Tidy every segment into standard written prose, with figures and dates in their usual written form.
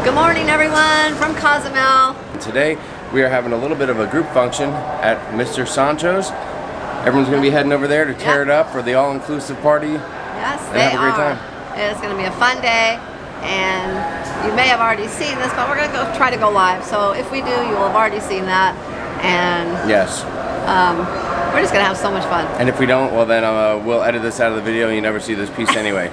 Good morning, everyone, from Cozumel. Today we are having a little bit of a group function at Mr. Sancho's. Everyone's going to be heading over there to tear it up for the all-inclusive party. Yes, and have a great time. It's going to be a fun day, and you may have already seen this, but we're going to try to go live. So if we do, you will have already seen that. And yes, we're just going to have so much fun. And if we don't, well then we'll edit this out of the video and you never see this piece anyway.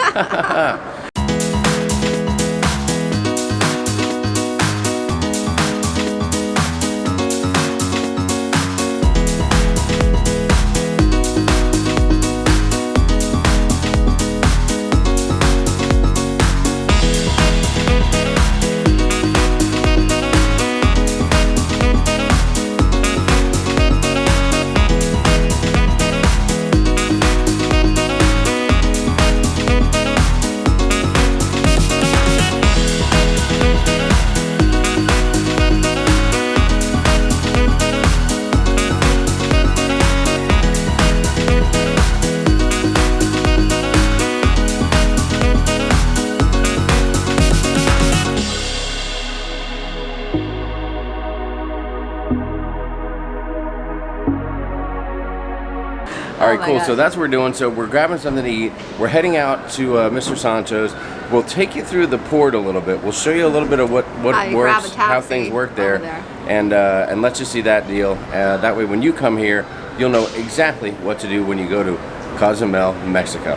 All right, cool. So that's what we're doing. So we're grabbing something to eat. We're heading out to Mr. Sancho's. We'll take you through the port a little bit. We'll show you a little bit of what works, how things work there, and let you see that deal. That way, when you come here, you'll know exactly what to do when you go to Cozumel, Mexico.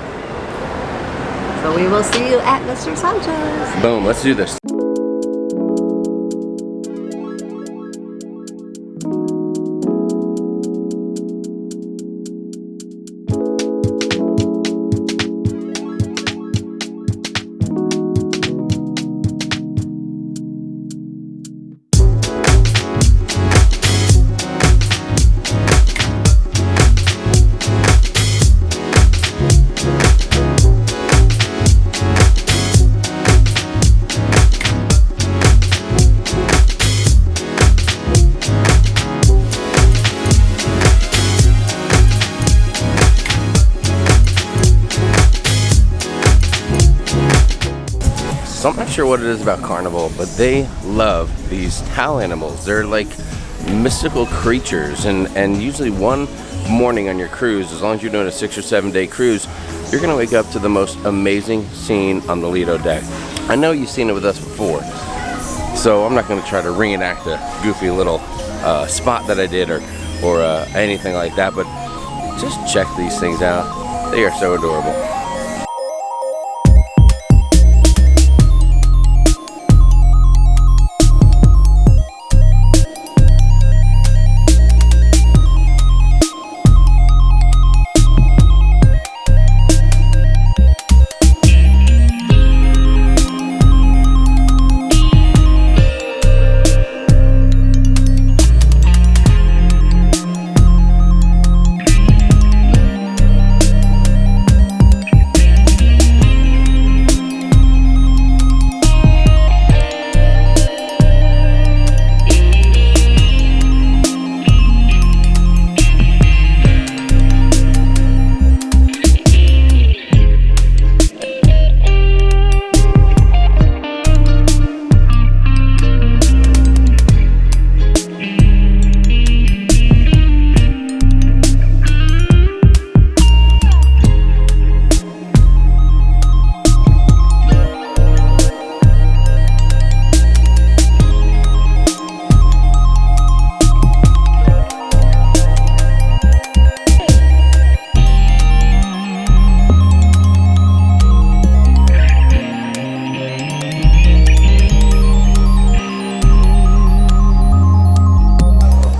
So we will see you at Mr. Sancho's. Boom. Let's do this. So I'm not sure what it is about Carnival, but they love these towel animals. They're like mystical creatures, and usually one morning on your cruise, as long as you're doing a 6 or 7 day cruise, you're gonna wake up to the most amazing scene on the Lido deck. I know you've seen it with us before, so I'm not gonna try to reenact a goofy little spot that I did or anything like that, but just check these things out. They are so adorable.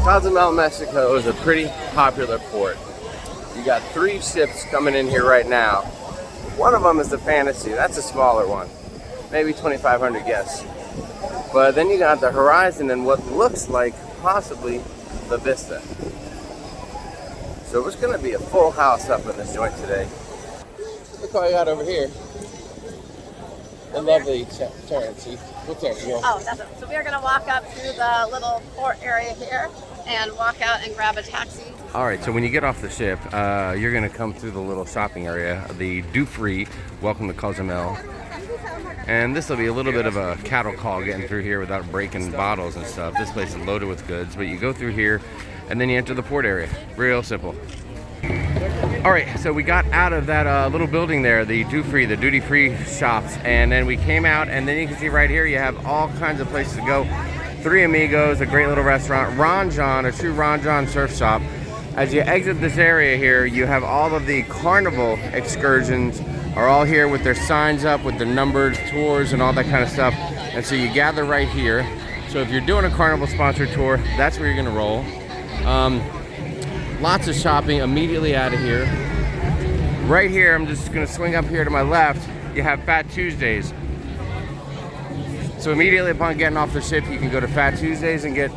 Cozumel, Mexico is a pretty popular port. You got 3 ships coming in here right now. One of them is the Fantasy. That's a smaller one, maybe 2,500 guests. But then you got the Horizon and what looks like possibly the Vista. So it's going to be a full house up in this joint today. Look what I got over here. The lovely Sharon. What's there? Oh, that's it. So we are going to walk up through the little port area here and walk out and grab a taxi. All right, so when you get off the ship, you're going to come through the little shopping area, the Duty Free. Welcome to Cozumel. And this will be a little bit of a cattle call getting through here without breaking bottles and stuff. This place is loaded with goods, but you go through here and then you enter the port area. Real simple. All right, so we got out of that little building there, the duty-free shops, and then we came out, and then you can see right here you have all kinds of places to go. Three Amigos, a great little restaurant, Ron John, a true Ron John surf shop. As you exit this area here, you have all of the Carnival excursions are all here with their signs up with the numbered tours and all that kind of stuff. And so you gather right here. So if you're doing a Carnival sponsored tour, that's where you're gonna roll. Lots of shopping immediately out of here. Right here, I'm just gonna swing up here to my left. You have Fat Tuesdays. So immediately upon getting off the ship, you can go to Fat Tuesdays and get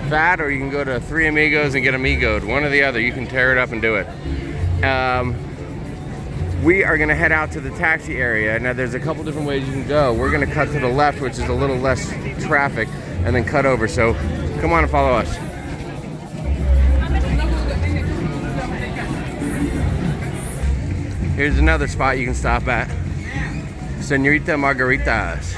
fat, or you can go to Three Amigos and get amigoed. One or the other, you can tear it up and do it. We are gonna head out to the taxi area. Now there's a couple different ways you can go. We're gonna cut to the left, which is a little less traffic, and then cut over. So come on and follow us. Here's another spot you can stop at. Senorita Margaritas.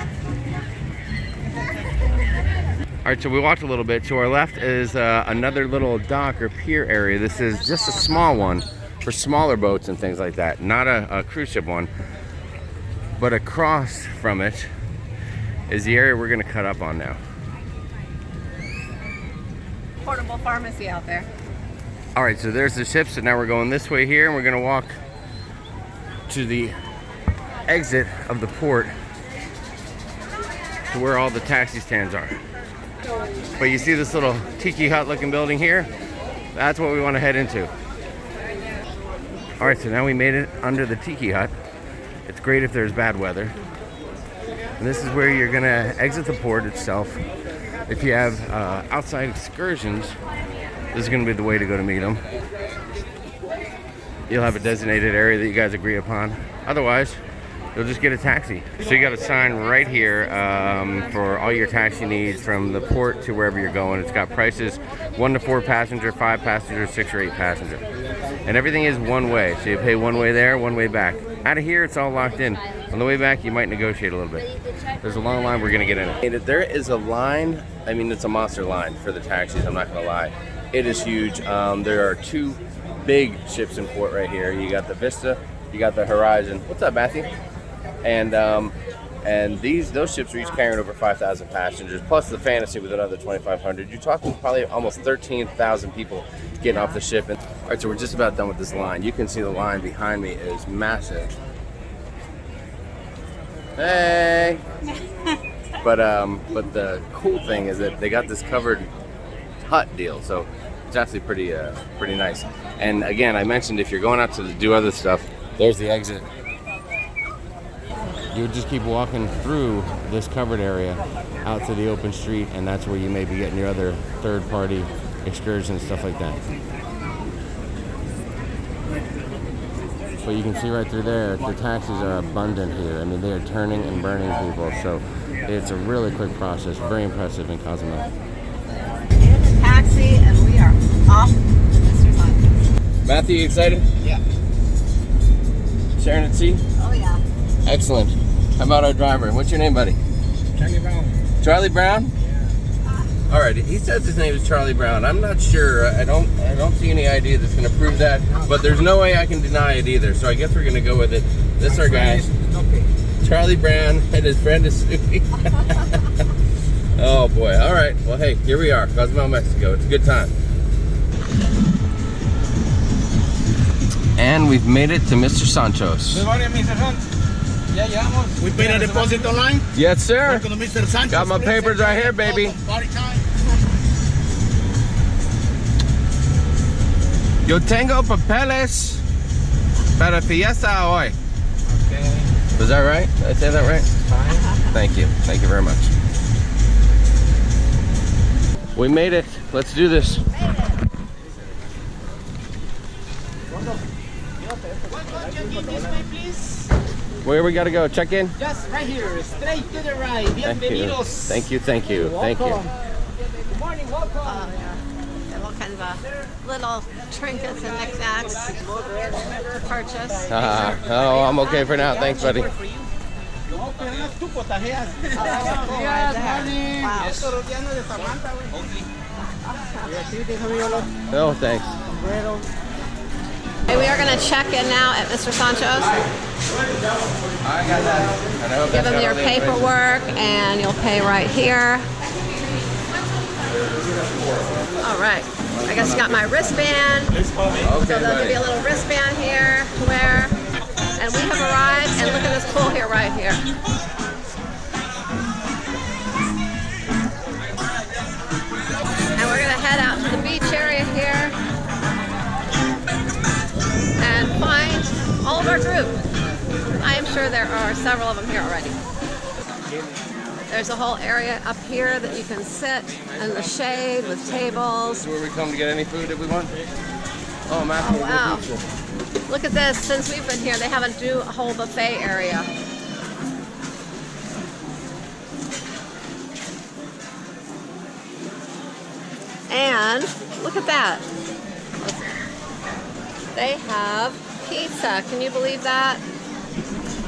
All right, so we walked a little bit. To our left is another little dock or pier area. This is just a small one for smaller boats and things like that. Not a cruise ship one. But across from it is the area we're gonna cut up on now. Portable pharmacy out there. All right, so there's the ship. So now we're going this way here, and we're gonna walk to the exit of the port to where all the taxi stands are. But you see this little tiki hut looking building here? That's what we want to head into. All right, so now we made it under the tiki hut. It's great if there's bad weather. And this is where you're gonna exit the port itself. If you have outside excursions, this is gonna be the way to go to meet them. You'll have a designated area that you guys agree upon. Otherwise, you'll just get a taxi. So you got a sign right here for all your taxi needs from the port to wherever you're going. It's got prices 1 to 4 passenger, 5 passenger, 6 or 8 passenger. And everything is one way. So you pay one way there, one way back. Out of here, it's all locked in. On the way back, you might negotiate a little bit. There's a long line, we're gonna get in it. There is a line, I mean, it's a monster line for the taxis, I'm not gonna lie. It is huge. There are 2 big ships in port right here. You got the Vista, you got the Horizon. What's up, Matthew? And those ships are each carrying over 5,000 passengers, plus the Fantasy with another 2,500. You're talking probably almost 13,000 people getting off the ship. And, all right, so we're just about done with this line. You can see the line behind me is massive. Hey! But the cool thing is that they got this covered hut deal, so it's actually pretty nice. And again, I mentioned if you're going out to do other stuff, there's the exit. You would just keep walking through this covered area out to the open street, and that's where you may be getting your other third-party excursions, stuff like that. But you can see right through there, the taxis are abundant here. I mean, they are turning and burning people, so it's a really quick process. Very impressive in Cozumel. In a taxi, and we are off to Mr. Sancho's. Matthew, you excited? Yeah. Sharonatsea? Oh yeah. Excellent. How about our driver? What's your name, buddy? Charlie Brown. Charlie Brown? Yeah. All right. He says his name is Charlie Brown. I'm not sure. I don't see any idea that's going to prove that. But there's no way I can deny it either. So I guess we're going to go with it. This is our guy. Okay. Charlie Brown and his friend is Snoopy. Oh boy. All right. Well, hey, here we are, Cozumel, Mexico. It's a good time. And we've made it to Mr. Sancho's. Good morning, Mr. Sanchos. Ya llegamos. We paid a deposit online. Yes, sir. Welcome to Mr. Sanchos. Got my papers right here, baby. Party time. Yo tengo papeles para fiesta hoy. Okay. Was that right? Did I say that right? Fine. Thank you. Thank you very much. We made it. Let's do this. Where we gotta go? Check in? Just right here, straight to the right. Thank you. Bienvenidos. Thank you. Thank you. Thank you. Good morning, welcome. Yeah. They have all kinds of little trinkets and knickknacks to purchase. Oh, I'm okay for now. Thanks, buddy. For you. No, thanks. Hey, we are going to check in now at Mr. Sancho's. I got that. And I hope Give that's them got your all the information. paperwork and you'll pay right here. All right. I guess you got my wristband. Okay, So they'll buddy. give you a little wristband here to wear. And we have arrived, and look at this pool here, right here. And we're gonna head out to the beach area here and find all of our group. I am sure there are several of them here already. There's a whole area up here that you can sit in the shade with tables. Where we come to get any food if we want. Oh, Matthew, Oh, wow. pizza. Look at this. Since we've been here, they haven't do a whole buffet area. And look at that. They have pizza. Can you believe that?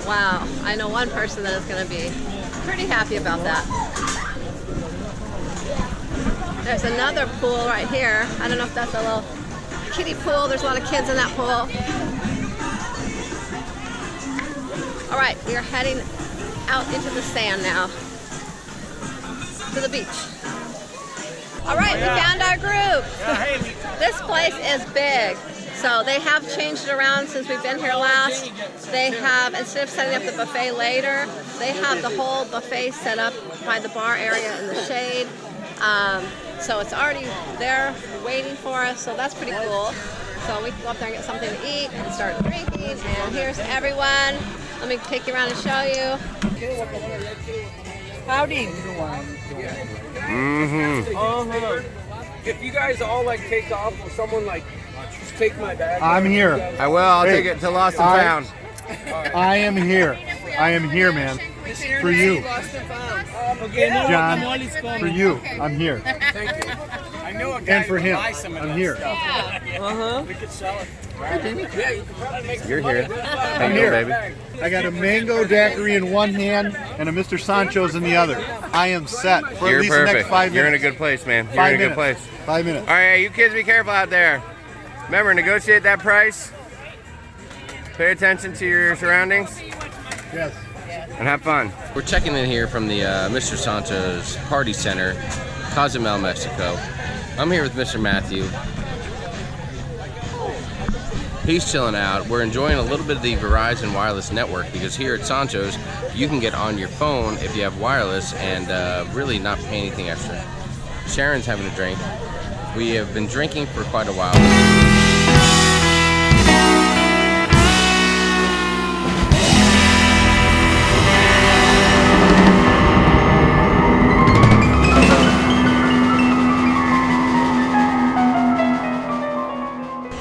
Wow. I know one person that is going to be pretty happy about that. There's another pool right here. I don't know if that's a little kiddie pool. There's a lot of kids in that pool. All right, we are heading out into the sand now to the beach. All right, we found our group. This place is big. So they have changed it around since we've been here last. They have, instead of setting up the buffet later, they have the whole buffet set up by the bar area in the shade. So it's already there waiting for us, so that's pretty cool. So we can go up there and get something to eat and start drinking. And here's everyone. Let me take you around and show you. Howdy. If you guys all like take off, will someone like take my bag? I'm here. I will. I'll Hey, take it to Lost and Found. I am here. I am here, man. For you, John. For you, I'm here. Thank you. I know a guy And for who him, buys some of I'm that here. stuff. We could sell it. Yeah, you can probably make some You're money. here. There's a lot of How I'm you doing, here. baby? I got a mango daiquiri in one hand and a Mr. Sancho's in the other. I am set for You're at least the perfect. next 5 minutes. You're in a good place, man. You're 5 in a good minutes. place. 5 minutes. All right, you kids, be careful out there. Remember, negotiate that price. Pay attention to your surroundings Yes. and have fun. We're checking in here from the Mr. Sancho's Party Center, Cozumel, Mexico. I'm here with Mr. Matthew. He's chilling out. We're enjoying a little bit of the Verizon wireless network because here at Sancho's, you can get on your phone if you have wireless and really not pay anything extra. Sharon's having a drink. We have been drinking for quite a while.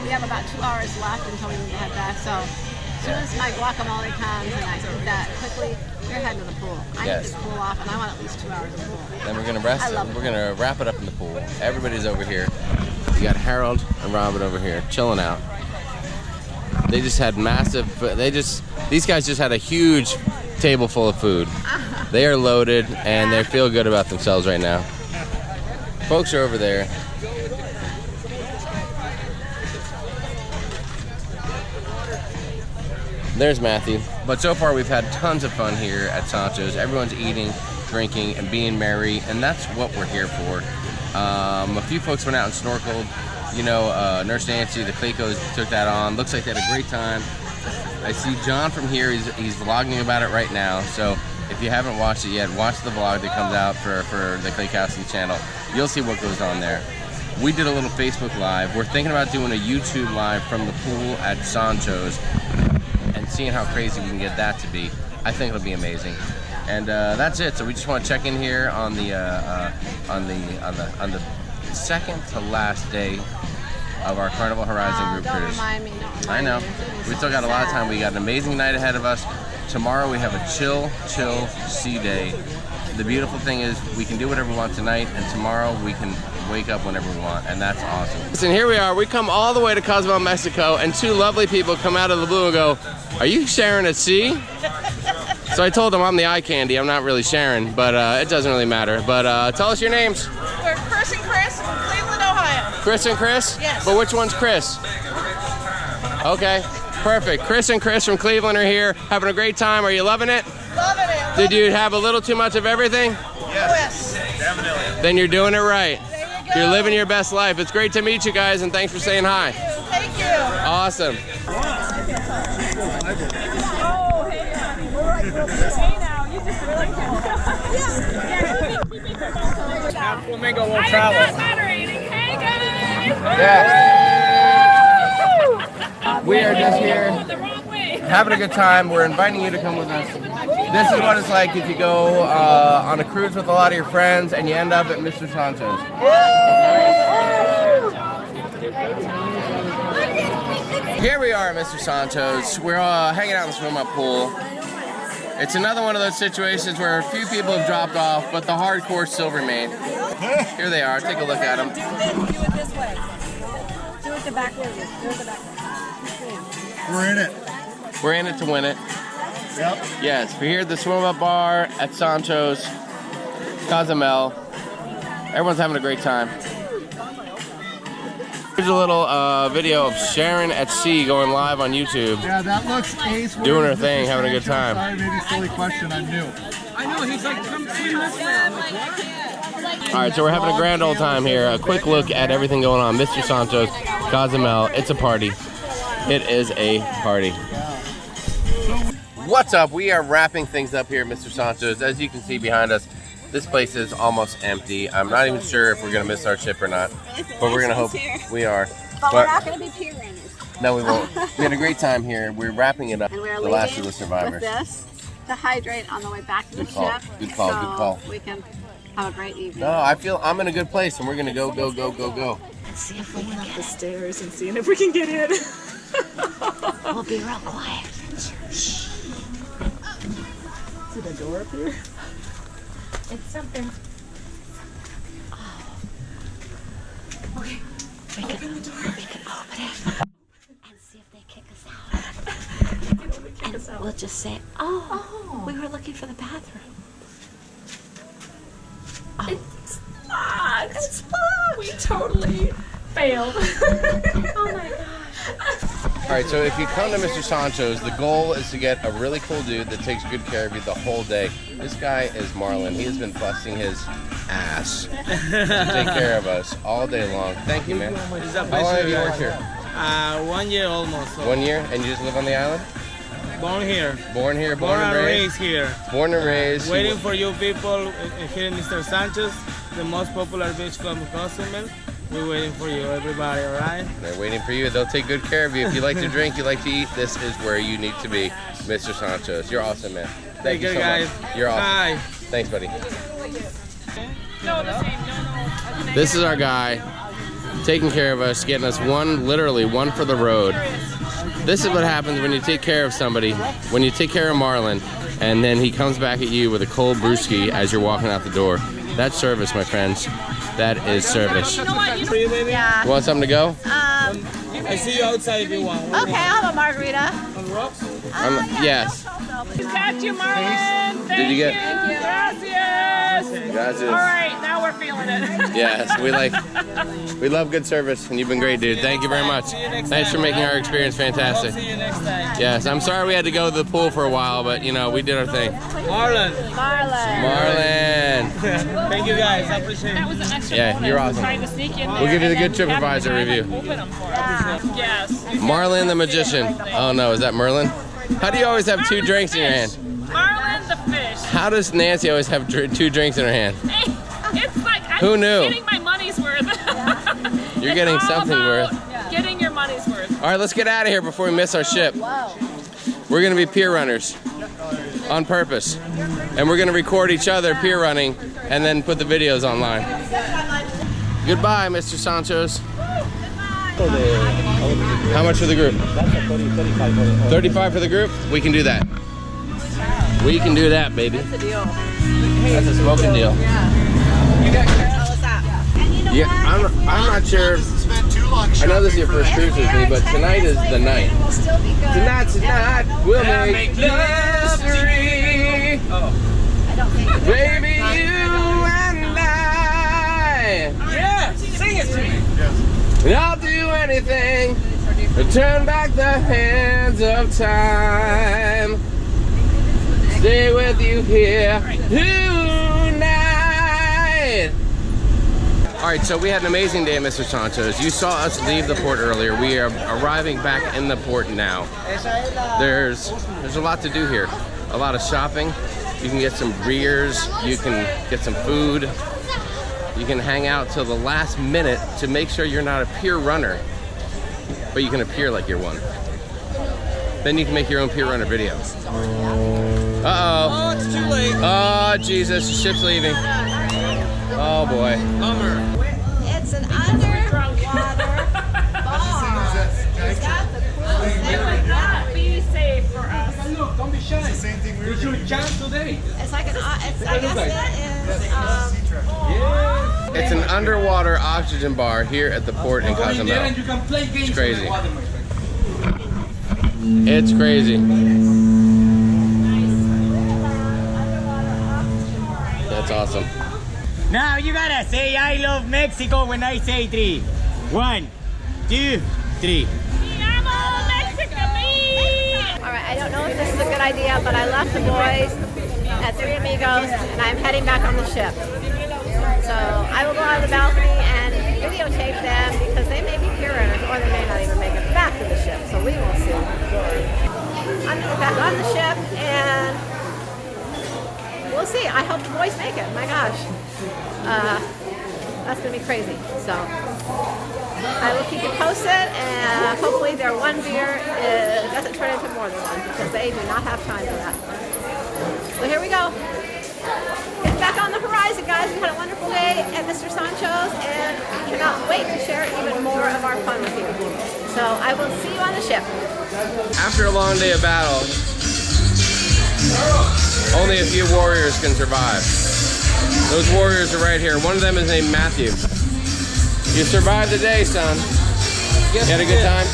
We have about 2 hours left until we can head back. So as soon as my guacamole comes and I eat that quickly, we're heading to the pool. I Yes. need to cool off, and I want at least 2 hours of pool. Then we're gonna rest. I love We're gonna wrap it up in the pool. Everybody's over here. You got Harold and Robin over here chilling out. They just had massive. These guys just had a huge table full of food. They are loaded and they feel good about themselves right now. Folks are over there. There's Matthew. But so far we've had tons of fun here at Sancho's. Everyone's eating, drinking, and being merry, and that's what we're here for. A few folks went out and snorkeled. You know, Nurse Nancy, the Claycos took that on. Looks like they had a great time. I see John from here. He's vlogging about it right now. So if you haven't watched it yet, watch the vlog that comes out for the Clay Cassidy channel. You'll see what goes on there. We did a little Facebook Live. We're thinking about doing a YouTube Live from the pool at Sancho's and seeing how crazy we can get that to be. I think it'll be amazing. And that's it. So we just want to check in here on the second to last day of our Carnival Horizon group Don't cruise. remind me. Don't remind I know. me. We still got a lot of time. We got an amazing night ahead of us. Tomorrow we have a chill sea day. The beautiful thing is we can do whatever we want tonight, and tomorrow we can wake up whenever we want, and that's awesome. Listen, here we are. We come all the way to Cozumel, Mexico, and two lovely people come out of the blue and go, "Are you Sharon at sea?" So I told him I'm the eye candy. I'm not really Sharon, but it doesn't really matter. But tell us your names. We're Chris and Chris from Cleveland, Ohio. Chris and Chris? Yes. But which one's Chris? Okay, perfect. Chris and Chris from Cleveland are here, having a great time. Are you loving it? Loving it. Did you have a little too much of everything? Yes. Definitely. Then you're doing it right. There you go. You're living your best life. It's great to meet you guys, and thanks for saying hi. Thank you. Awesome. Flamingo will travel. Yeah. We are just here having a good time. We're inviting you to come with us. This is what it's like if you go on a cruise with a lot of your friends and you end up at Mr. Sancho's. Here we are at Mr. Sancho's. We're hanging out in the swim-up pool. It's another one of those situations where a few people have dropped off, but the hardcore still remain. Here they are. Take a look at them. Do it this way. Do it the back way. Do it the back way. We're in it. We're in it to win it. Yep. Yes, we're here at the swim-up bar at Sancho's, Cozumel. Everyone's having a great time. Here's a little video of Sharon at sea going live on YouTube. Yeah, that looks ace. Doing her thing, having a good time. Sorry, maybe silly question. I'm new. I know, he's like, come see this man. Like, what? All right, so we're having a grand old time here. A quick look at everything going on. Mr. Sancho's, Cozumel. It's a party. It is a party. What's up? We are wrapping things up here at Mr. Sancho's. As you can see behind us, this place is almost empty. I'm not even sure if we're going to miss our ship or not, but we're going to hope we are. But we're not going to be pier runners. No, we won't. We had a great time here. We're wrapping it up. And we're The last of leaving the survivors. with this to hydrate on the way back to the Good call. ship. Good call. So Good call. we can have a great evening. No, I feel I'm in a good place, and we're going to go, go, go, go, go. Let's see if we can get up the stairs and seeing if we can get in. We'll be real quiet. Shh. See the door up here? It's something. Okay. We can open it and see if they kick us out. And we'll just say, oh, we were looking for the bathroom. Oh. It's locked. It's locked. We totally failed. Oh my gosh. All right, so if you come to Mr. Sancho's, the goal is to get a really cool dude that takes good care of you the whole day. This guy is Marlon. He has been busting his ass to take care of us all day long. Thank you, man. How long have you worked here? 1 year almost. So. 1 year, and you just live on the island? Born here. Born here, Born and raised here. Born and raised. Waiting for you people here in Mr. Sancho's, the most popular beach club in Cozumel. We're waiting for you, everybody, all right? They're waiting for you. They'll take good care of you. If you like to drink, you like to eat, this is where you need to be, Mr. Sancho's. You're awesome, man. Thank you so guys. much. You're awesome. Hi. Thanks, buddy. No, the same. No. This is our guy taking care of us, getting us literally one for the road. This is what happens when you take care of somebody, when you take care of Marlon, and then he comes back at you with a cold brewski as you're walking out the door. That's service, my friends. That is service. You know what? For you, baby? Yeah. You want something to go? I see you outside if you want. Okay, I'll have a margarita. On rocks? Yes. Got you, Marlon. Did you get? Gracias. Gracias. All right, now we're feeling it. Yes, we love good service, and you've been great, dude. Thank you very much. Thanks for making our experience fantastic. See you next time. Yes, I'm sorry we had to go to the pool for a while, but you know, we did our thing. Marlon. Marlon. Thank you guys. I appreciate it. That was an extra Yeah, bonus. you're awesome. Trying to sneak in We'll there give you the and good then TripAdvisor having to review. Open them for us. Yes. Marlon the magician. Oh no, is that Merlin? How do you always have two drinks in your hand? Marlon the fish. How does Nancy always have two drinks in her hand? It's like Who knew? getting my money's worth. You're It's getting all something about worth. Getting your money's worth. All right, let's get out of here before we miss our ship. We're gonna be pier runners on purpose, and we're gonna record each other pier running, and then put the videos online. Goodbye, Mr. Sancho's. How much for the group? 35 for the group? We can do that. We can do that, baby. That's a deal. That's a smoking deal. Yeah, I'm not sure. I know this is your first cruise with me, but tonight is the night. Tonight, we'll make love dream. Baby, you and I. Yeah, sing it to me. And I'll do anything to turn back the hands of time. Stay with you here tonight. All right, so we had an amazing day at Mr. Sancho's. You saw us leave the port earlier. We are arriving back in the port now. There's a lot to do here. A lot of shopping. You can get some beers. You can get some food. You can hang out till the last minute to make sure you're not a pier runner, but you can appear like you're one. Then you can make your own pier runner video. Uh-oh. Oh, it's too late. Oh, Jesus, the ship's leaving. Oh, boy. Bummer. It's an underwater bar. It's got the coolest It would not be safe for us. Look, don't be shy. It's your chance today. It's like an, I guess it is, Yeah. It's an underwater oxygen bar here at the port in Go in there and Cozumel. you can play games It's crazy. in the water, my friend. It's crazy. That's awesome. Now you gotta say I love Mexico when I say 3. 1, 2, 3. All right, I don't know if this is a good idea, but I left the boys at Three Amigos, and I'm heading back on the ship. So I will go out of the balcony and videotape them because they may be pier runners, or they may not even make it back to the ship. So we will see. I'm gonna get back on the ship, and we'll see. I hope the boys make it. My gosh, that's gonna be crazy. So I will keep you posted, and hopefully their one beer doesn't turn into more than one because they do not have time for that. So here we go. Get back on the horizon, guys. We had a wonderful day at Mr. Sancho's, and we cannot wait to share even more of our fun with you. So I will see you on the ship. After a long day of battle, only a few warriors can survive. Those warriors are right here. One of them is named Matthew. You survived the day, son. You had a good time?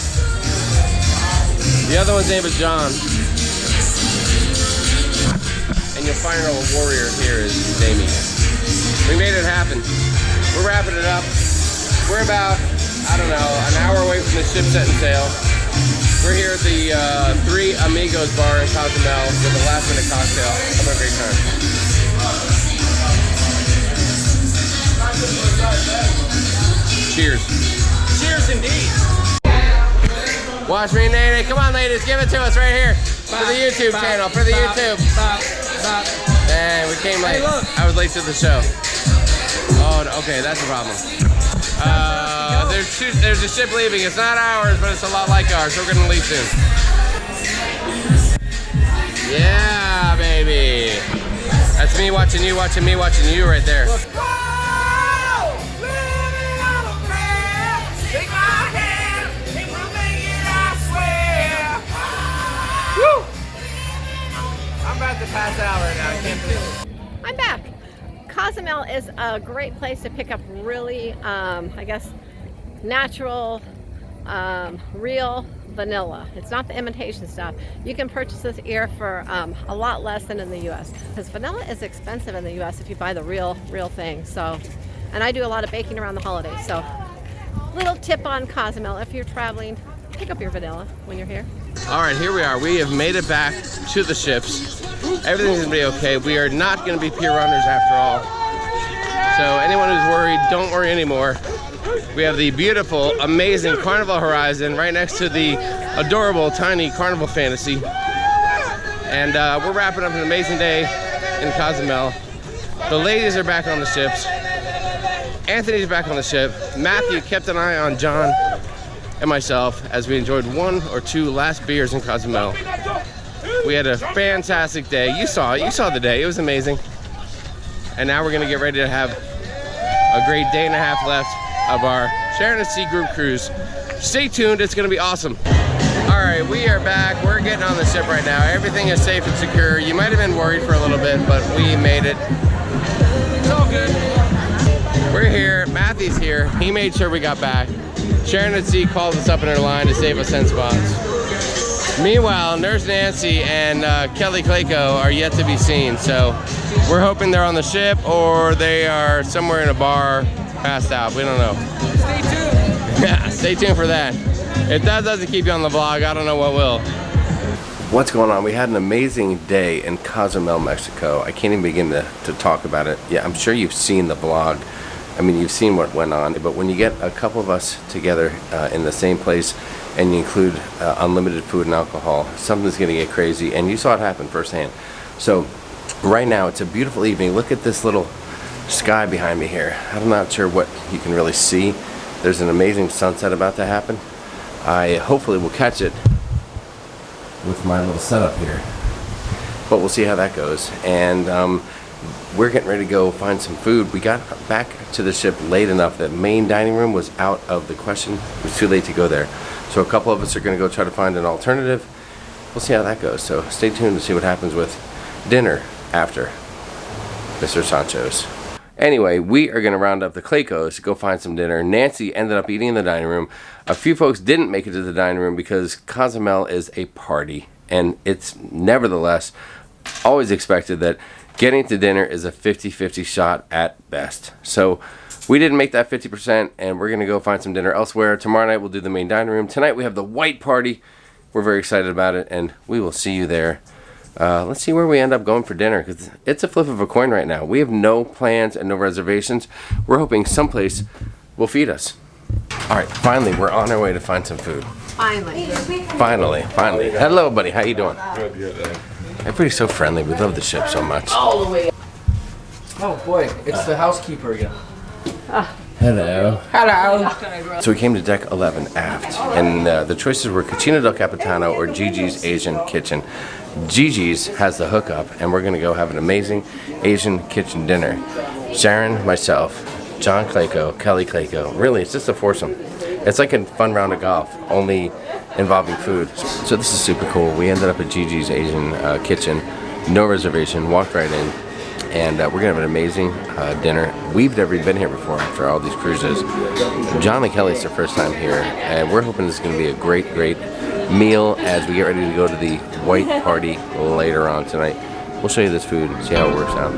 The other one's name is John. And you'll find our warrior here is Damien. We made it happen. We're wrapping it up. We're about, I don't know, an hour away from the ship setting sail. We're here at the Three Amigos bar in Cozumel with a last minute cocktail. Have a great time. Cheers. Cheers indeed. Watch me, Nene. Come on, ladies. Give it to us right here. For the YouTube channel. For the YouTube. Hey, we came late. I was late to the show. Oh, okay. That's the problem. There's a ship leaving. It's not ours, but it's a lot like ours. We're going to leave soon. Yeah, baby. That's me watching you, watching me, watching you right there. I'm about to pass out right now. I can't believe it. I'm back. Cozumel is a great place to pick up really, I guess, natural, real vanilla. It's not the imitation stuff. You can purchase this here for a lot less than in the U.S. because vanilla is expensive in the U.S. if you buy the real thing. So, and I do a lot of baking around the holidays. So, little tip on Cozumel: if you're traveling, pick up your vanilla when you're here. All right, here we are. We have made it back to the ships. Everything's gonna be okay. We are not gonna be pier runners after all. So anyone who's worried, don't worry anymore. We have the beautiful, amazing Carnival horizon right next to the adorable, tiny Carnival Fantasy. And we're wrapping up an amazing day in Cozumel. The ladies are back on the ships. Anthony's back on the ship. Matthew kept an eye on John and myself as we enjoyed one or two last beers in Cozumel. We had a fantastic day. You saw it. You saw the day. It was amazing. And now we're going to get ready to have a great day and a half left of our Sharonatsea group cruise. Stay tuned. It's going to be awesome. All right, we are back. We're getting on the ship right now. Everything is safe and secure. You might have been worried for a little bit, but we made it. It's all good. We're here. Matthew's here. He made sure we got back. Sharonatsea called us up in her line to save us 10 spots. Meanwhile, Nurse Nancy and Kelly Clayco are yet to be seen, so We're hoping they're on the ship or they are somewhere in a bar, passed out. We don't know. Stay tuned. Yeah, stay tuned for that. If that doesn't keep you on the vlog, I don't know what will. What's going on? We had an amazing day in Cozumel, Mexico. I can't even begin to talk about it. Yeah, I'm sure you've seen the vlog. I mean, you've seen what went on. But when you get a couple of us together in the same place and you include unlimited food and alcohol, something's gonna get crazy. And you saw it happen firsthand. So right now, it's a beautiful evening. Look at this little sky behind me here. I'm not sure what you can really see. There's an amazing sunset about to happen. I hopefully will catch it with my little setup here, but we'll see how that goes. And we're getting ready to go find some food. We got back to the ship late enough that main dining room was out of the question. It was too late to go there, so a couple of us are going to go try to find an alternative. We'll see how that goes, so stay tuned to see what happens with dinner after Mr. Sancho's. Anyway, we are going to round up the Claycos to go find some dinner. Nancy ended up eating in the dining room. A few folks didn't make it to the dining room because Cozumel is a party. And it's nevertheless always expected that getting to dinner is a 50-50 shot at best. So we didn't make that 50%, and we're going to go find some dinner elsewhere. Tomorrow night we'll do the main dining room. Tonight we have the white party. We're very excited about it, and we will see you there. Let's see where we end up going for dinner, because it's a flip of a coin right now. We have no plans and no reservations. We're hoping someplace will feed us. All right, finally, we're on our way to find some food. Finally. Finally. Hello, buddy. How you doing? Good. Everybody's so friendly. We love the ship so much. All the way. Oh boy, it's the housekeeper again. Hello. Hello. So we came to deck 11 aft, and the choices were Cucina del Capitano or Gigi's Asian Kitchen. Gigi's has the hookup, and we're gonna go have an amazing Asian kitchen dinner. Sharon, myself, John Clayco, Kelly Clayco. Really, it's just a foursome. It's like a fun round of golf, only involving food. So this is super cool. We ended up at Gigi's Asian Kitchen, no reservation, walked right in, and we're gonna have an amazing dinner. We've never been here before after all these cruises. John and Kelly, it's their first time here, and we're hoping this is gonna be a great meal as we get ready to go to the white party later on tonight. We'll show you this food and see how it works out.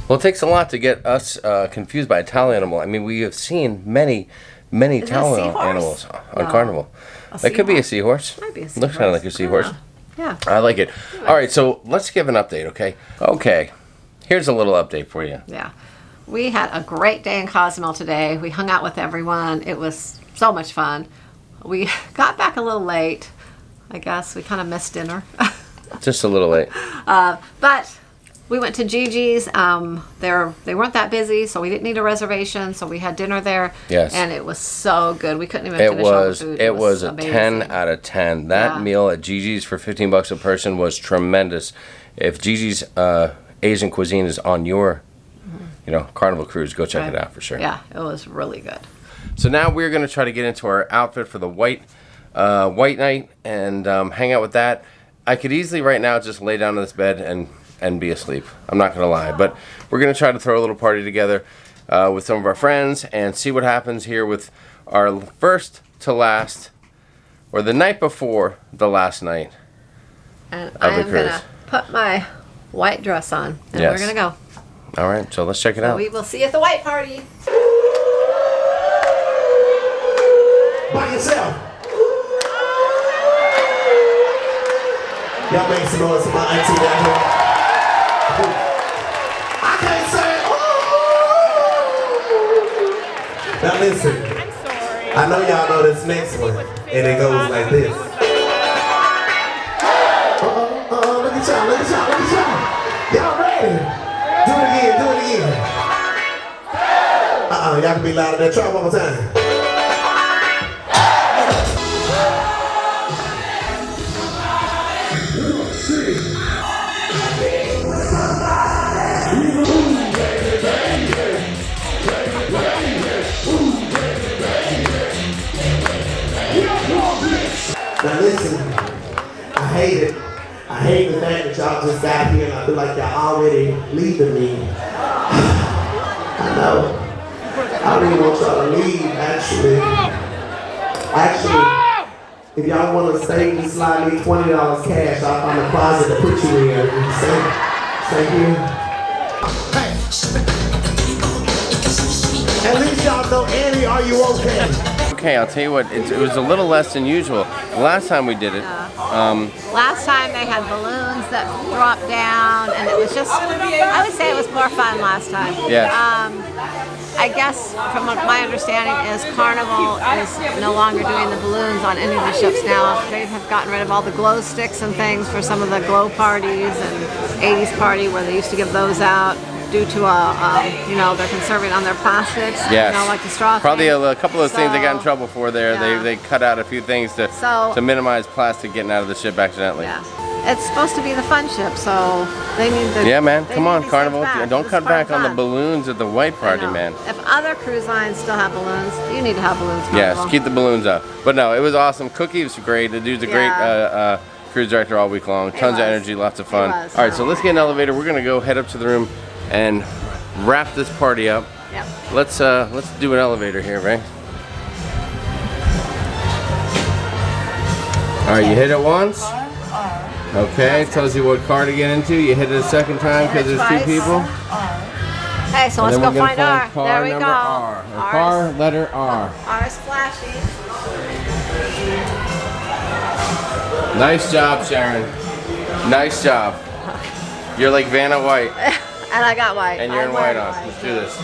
Well, it takes a lot to get us confused by a towel animal. I mean, we have seen many towel animals on Carnival. That could be a seahorse. Might be a seahorse. Looks kind of like a seahorse. Yeah. I like it. All right, so let's give an update, okay? Okay, here's a little update for you. Yeah. We had a great day in Cozumel today. We hung out with everyone. It was so much fun. We got back a little late. I guess we kind of missed dinner. Just a little late. But we went to Gigi's. They weren't that busy, so we didn't need a reservation. So we had dinner there. Yes. And it was so good. We couldn't even finish all the food. It was a amazing. 10 out of 10. That meal at Gigi's for $15 a person was tremendous. If Gigi's Asian cuisine is on your, Carnival cruise, go check it out for sure. Yeah, it was really good. So now we're going to try to get into our outfit for the white night and hang out with that. I could easily right now just lay down in this bed and be asleep. I'm not going to lie. But we're going to try to throw a little party together with some of our friends and see what happens here with our first to last, or the night before the last night And of the I'm cruise. gonna put my white dress on, and Yes. we're gonna go. All right, so let's check it out. We will see you at the white party. By yourself. Y'all make some noise for my auntie down here. I can't say oh. Now listen. I'm sorry. I know y'all know this next one, and it goes like this. Look at y'all, look at y'all, look at y'all. Y'all ready? Do it again, do it again. Y'all can be louder than try one more time. Now listen, I hate it. I hate the fact that y'all just got here and I feel like y'all already leaving me. I know. I really want y'all to leave, actually. If y'all want to stay and slide me $20 cash, I'll find a closet to put you in. Stay here. At least y'all know Annie, are you okay? Okay, I'll tell you what, it was a little less than usual. The last time we did it, Last time they had balloons that dropped down, and it was just, I would say it was more fun last time. Yeah. I guess from what my understanding is Carnival is no longer doing the balloons on any of the ships now. They have gotten rid of all the glow sticks and things for some of the glow parties and 80s party where they used to give those out. Due to you know, they're conserving on their plastics. Yes. You know, like the straw. Probably thing. a couple of things they got in trouble for there. Yeah. They cut out a few things to minimize plastic getting out of the ship accidentally. Yeah. It's supposed to be the fun ship, so they need to. Yeah, man. they Come need on, these Carnival. things back. Don't It's cut part back of on the fun. balloons at the white party, I know. man. If other cruise lines still have balloons, you need to have balloons. Yes, Carnival. keep the balloons up. But no, it was awesome. Cookie was great. The dude's a great cruise director all week long. Tons of energy, lots of fun. was. All right, so let's get an elevator. We're gonna go head up to the room and wrap this party up. Yep. Let's do an elevator here, right? All right, you hit it once. Okay, it tells you what car to get into. You hit it a second time because there's two people. Hey, so let's go find R. There we go. R. Car letter R. R is flashing. Nice job, Sharon. Nice job. You're like Vanna White. And I got white. And you're in I'm white wearing on. Let's do this.